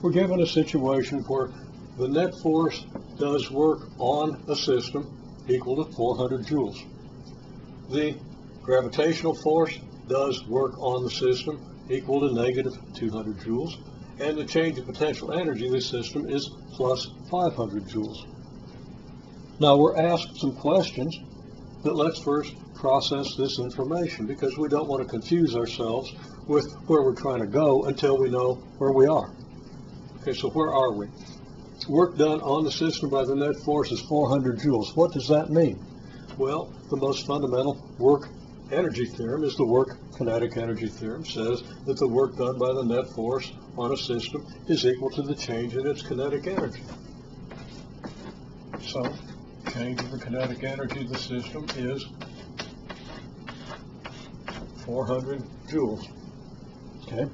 we're given a situation where the net force does work on a system equal to 400 joules. The gravitational force does work on the system equal to negative 200 joules. And the change in potential energy of the system is plus 500 joules. Now we're asked some questions, but let's first process this information because we don't want to confuse ourselves with where we're trying to go until we know where we are. Okay, so where are we? Work done on the system by the net force is 400 joules. What does that mean? Well, the most fundamental work energy theorem is the work kinetic energy theorem. Says that the work done by the net force on a system is equal to the change in its kinetic energy. So, change in the kinetic energy of the system is 400 joules. Okay.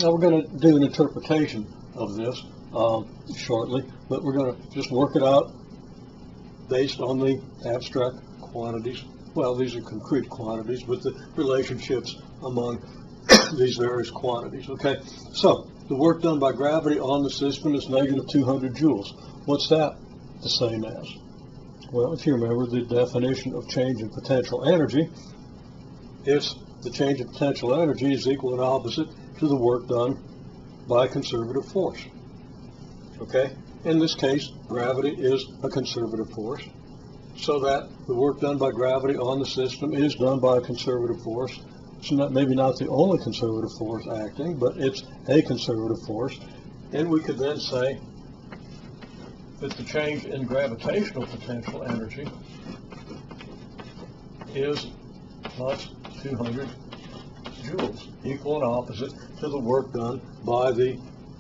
Now we're going to do an interpretation of this shortly, but we're going to just work it out based on the abstract quantities. Well, these are concrete quantities, but the relationships among these various quantities. Okay, so the work done by gravity on the system is negative 200 joules. What's that the same as? Well, if you remember the definition of change in potential energy, it's the change in potential energy is equal and opposite to the work done by conservative force. Okay, in this case, gravity is a conservative force, so that the work done by gravity on the system is done by a conservative force. It's not, maybe not the only conservative force acting, but it's a conservative force. And we could then say that the change in gravitational potential energy is plus 200 joules, equal and opposite to the work done by the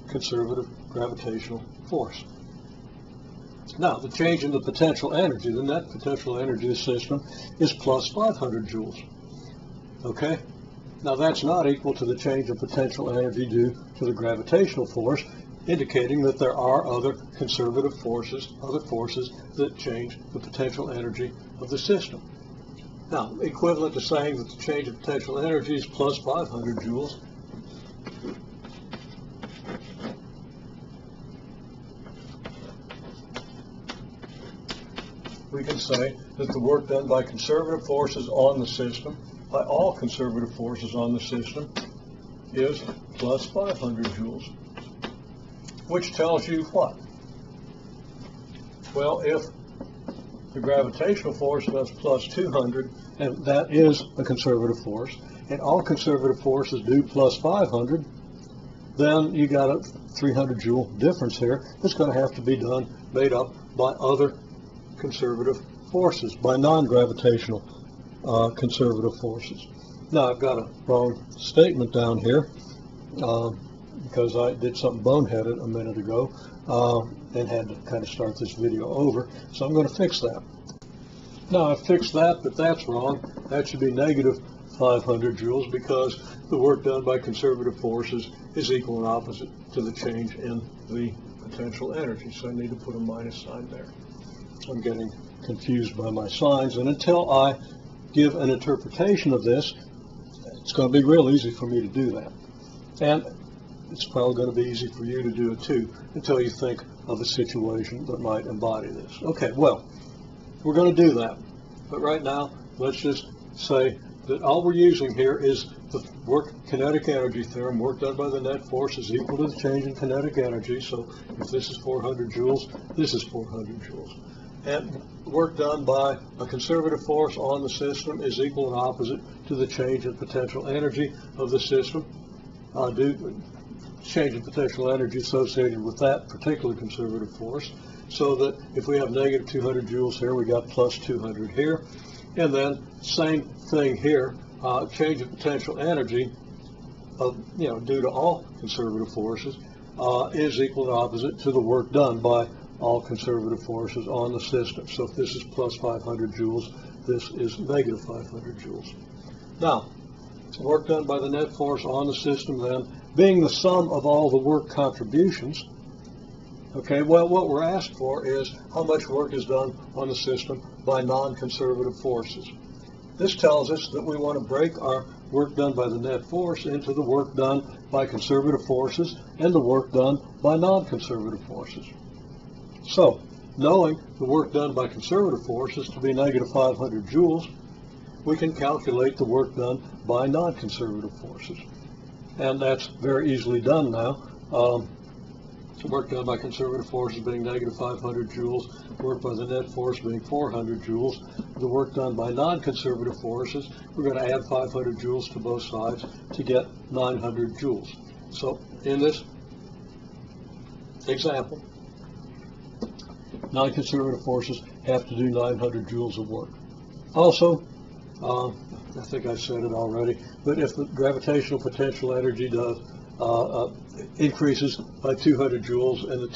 conservative gravitational force. Now, the change in the potential energy, the net potential energy of the system, is plus 500 joules. Okay? Now, that's not equal to the change in potential energy due to the gravitational force, indicating that there are other conservative forces, other forces that change the potential energy of the system. Now, equivalent to saying that the change in potential energy is plus 500 joules, we can say that the work done by conservative forces on the system, by all conservative forces on the system, is plus 500 joules, which tells you what? Well, if the gravitational force does plus 200, and that is a conservative force, and all conservative forces do plus 500, then you got a 300 joule difference here that's going to have to be done, made up by other conservative forces, by non-gravitational conservative forces. Now I've got a wrong statement down here because I did something boneheaded a minute ago and had to kind of start this video over, so I'm going to fix that. Now I fixed that, but that's wrong. That should be negative 500 joules because the work done by conservative forces is equal and opposite to the change in the potential energy, so I need to put a minus sign there. I'm getting confused by my signs, and until I give an interpretation of this, it's going to be real easy for me to do that. And it's probably going to be easy for you to do it too, until you think of a situation that might embody this. Okay, well, we're going to do that. But right now, let's just say that all we're using here is the work kinetic energy theorem. Work done by the net force is equal to the change in kinetic energy. So if this is 400 joules, this is 400 joules. And work done by a conservative force on the system is equal and opposite to the change in potential energy of the system. Change in potential energy associated with that particular conservative force. So that if we have negative 200 joules here, we got plus 200 here. And then same thing here, change in potential energy due to all conservative forces is equal and opposite to the work done by all conservative forces on the system. So if this is plus 500 joules, this is negative 500 joules. Now, work done by the net force on the system then, being the sum of all the work contributions. Okay, well, what we're asked for is how much work is done on the system by non-conservative forces. This tells us that we want to break our work done by the net force into the work done by conservative forces and the work done by non-conservative forces. So, knowing the work done by conservative forces to be negative 500 joules, we can calculate the work done by non-conservative forces. And that's very easily done now. The work done by conservative forces being negative 500 joules, work by the net force being 400 joules. The work done by non-conservative forces, we're going to add 500 joules to both sides to get 900 joules. So in this example, non-conservative forces have to do 900 joules of work. Also, I think I said it already, but if the gravitational potential energy does increases by 200 joules and the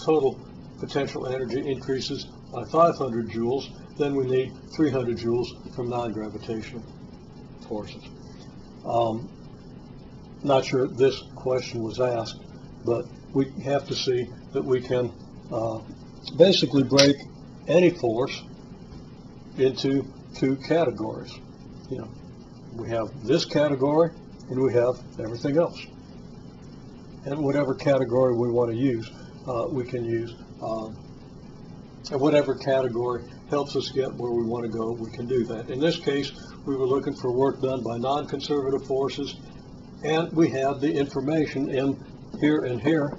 total potential energy increases by 500 joules, then we need 300 joules from non-gravitational forces. Not sure this question was asked, but we have to see that we can basically break any force into two categories. You know, we have this category and we have everything else. And whatever category we want to use, we can use. And whatever category helps us get where we want to go, we can do that. In this case, we were looking for work done by non-conservative forces, and we had the information in here and here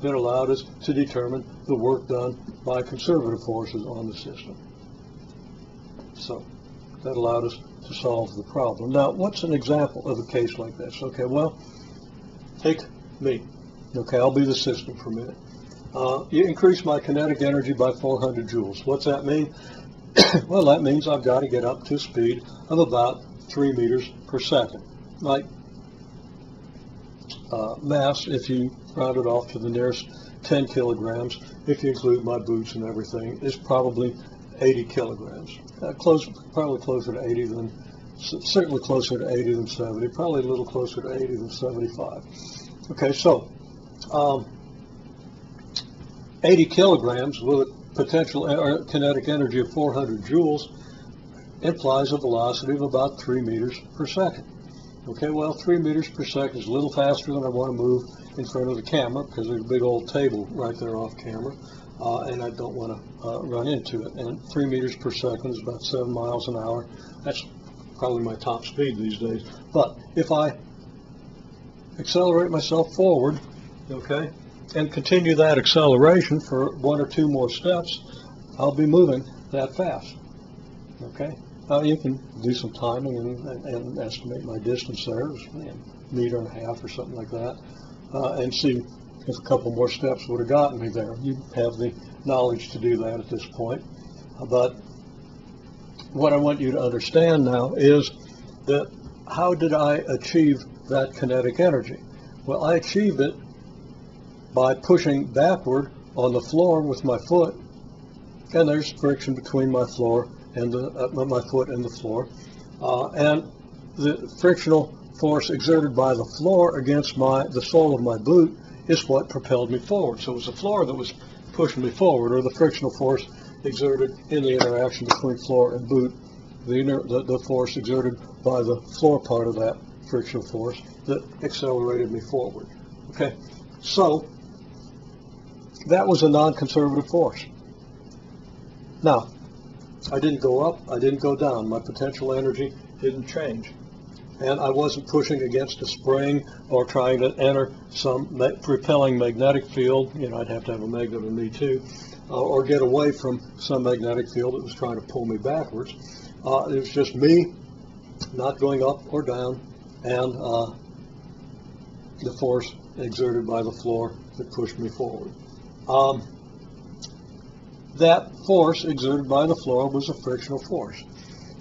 that allowed us to determine the work done by conservative forces on the system. So that allowed us to solve the problem. Now, what's an example of a case like this? Okay, well, take me. Okay, I'll be the system for a minute. You increase my kinetic energy by 400 joules. What's that mean? Well, that means I've got to get up to a speed of about 3 meters per second. Like mass, if you round it off to the nearest 10 kilograms, if you include my boots and everything, is probably 80 kilograms. Probably closer to 80 than, certainly closer to 80 than 70, probably a little closer to 80 than 75. Okay, so 80 kilograms with a potential or kinetic energy of 400 joules implies a velocity of about 3 meters per second. Okay, well, 3 meters per second is a little faster than I want to move in front of the camera because there's a big old table right there off camera. And I don't want to run into it. And 3 meters per second is about 7 miles an hour. That's probably my top speed these days. But if I accelerate myself forward, okay, and continue that acceleration for 1 or 2 more steps, I'll be moving that fast. Okay, you can do some timing and estimate my distance there, a meter and a half or something like that, and see if a couple more steps would have gotten me there. You have the knowledge to do that at this point. But what I want you to understand now is that how did I achieve that kinetic energy? Well, I achieved it by pushing backward on the floor with my foot, and there's friction between my floor and my foot and the floor, and the frictional force exerted by the floor against the sole of my boot is what propelled me forward. So it was the floor that was pushing me forward, or the frictional force exerted in the interaction between floor and boot, the force exerted by the floor part of that frictional force that accelerated me forward. Okay, so that was a non-conservative force. Now, I didn't go up, I didn't go down. My potential energy didn't change. And I wasn't pushing against a spring or trying to enter some repelling magnetic field. You know, I'd have to have a magnet in me too, or get away from some magnetic field that was trying to pull me backwards. It was just me not going up or down, and the force exerted by the floor that pushed me forward. That force exerted by the floor was a frictional force.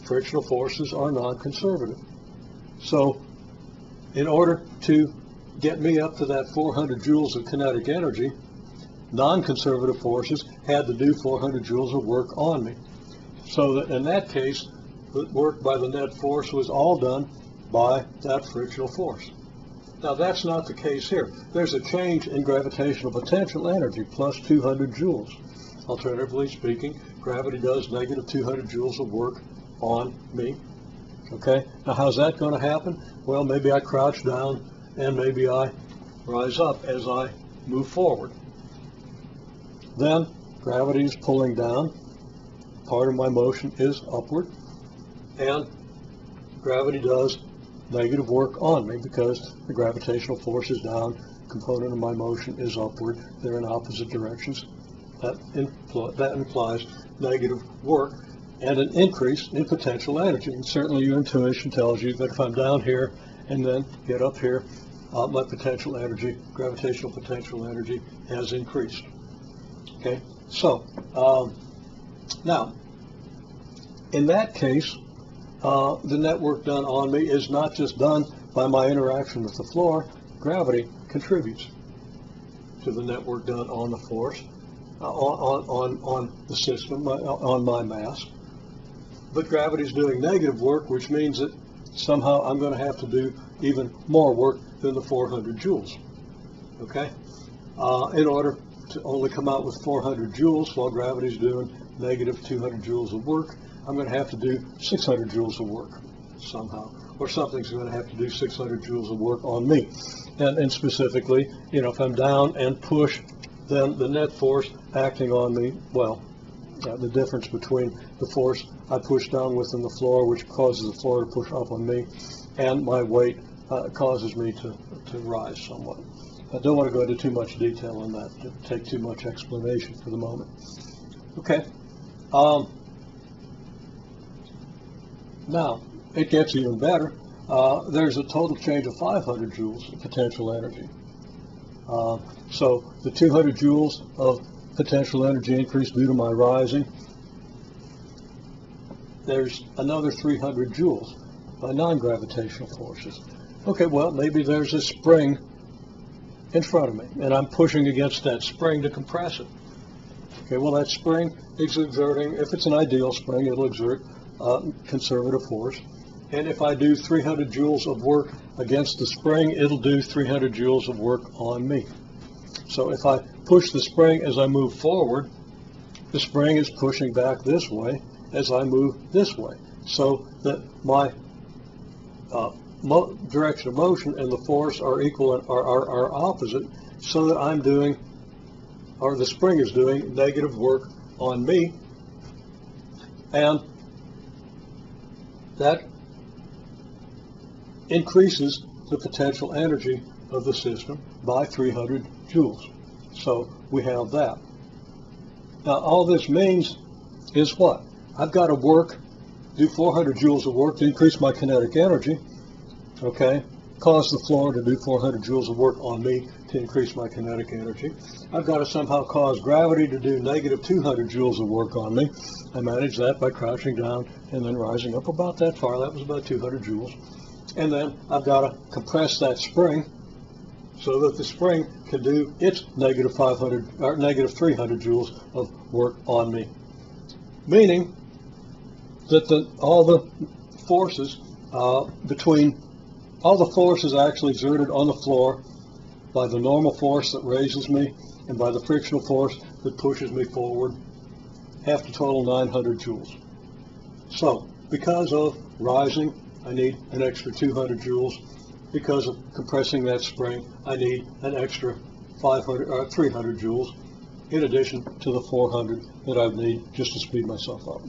Frictional forces are non-conservative. So in order to get me up to that 400 joules of kinetic energy, non-conservative forces had to do 400 joules of work on me. So that in that case, the work by the net force was all done by that frictional force. Now that's not the case here. There's a change in gravitational potential energy, plus 200 joules. Alternatively speaking, gravity does negative 200 joules of work on me. Okay, now how's that going to happen? Well, maybe I crouch down and maybe I rise up as I move forward. Then gravity is pulling down. Part of my motion is upward, and gravity does negative work on me because the gravitational force is down, component of my motion is upward. They're in opposite directions. That implies negative work and an increase in potential energy. And certainly your intuition tells you that if I'm down here and then get up here, my potential energy, gravitational potential energy, has increased. Okay, so now in that case, the net work done on me is not just done by my interaction with the floor. Gravity contributes to the net work done on the force, on the system, on my mass. But gravity is doing negative work, which means that somehow I'm going to have to do even more work than the 400 joules. Okay? In order to only come out with 400 joules while gravity is doing negative 200 joules of work, I'm going to have to do 600 joules of work somehow, or something's going to have to do 600 joules of work on me. And specifically, if I'm down and push, then the net force acting on me, well, the difference between the force I push down with in the floor, which causes the floor to push up on me, and my weight causes me to rise somewhat. I don't want to go into too much detail on that, to take too much explanation for the moment. Okay. Now, it gets even better. There's a total change of 500 joules of potential energy. So the 200 joules of potential energy increase due to my rising. There's another 300 joules by non-gravitational forces. Okay, well, maybe there's a spring in front of me, and I'm pushing against that spring to compress it. Okay, well, that spring is exerting, if it's an ideal spring, it'll exert conservative force. And if I do 300 joules of work against the spring, it'll do 300 joules of work on me. So if I push the spring as I move forward, the spring is pushing back this way as I move this way. So that my direction of motion and the force are equal and are opposite, so that I'm doing, or the spring is doing, negative work on me. And that increases the potential energy of the system by 300 joules. So we have that. Now all this means is what? I've got to work, do 400 joules of work to increase my kinetic energy, okay? Cause the floor to do 400 joules of work on me to increase my kinetic energy. I've got to somehow cause gravity to do negative 200 joules of work on me. I manage that by crouching down and then rising up about that far. That was about 200 joules. And then I've got to compress that spring so that the spring can do its negative 500 or negative 300 joules of work on me. Meaning that all the forces all the forces actually exerted on the floor by the normal force that raises me and by the frictional force that pushes me forward have to total 900 joules. So because of rising, I need an extra 200 joules. Because of compressing that spring, I need an extra 300 joules in addition to the 400 that I need just to speed myself up.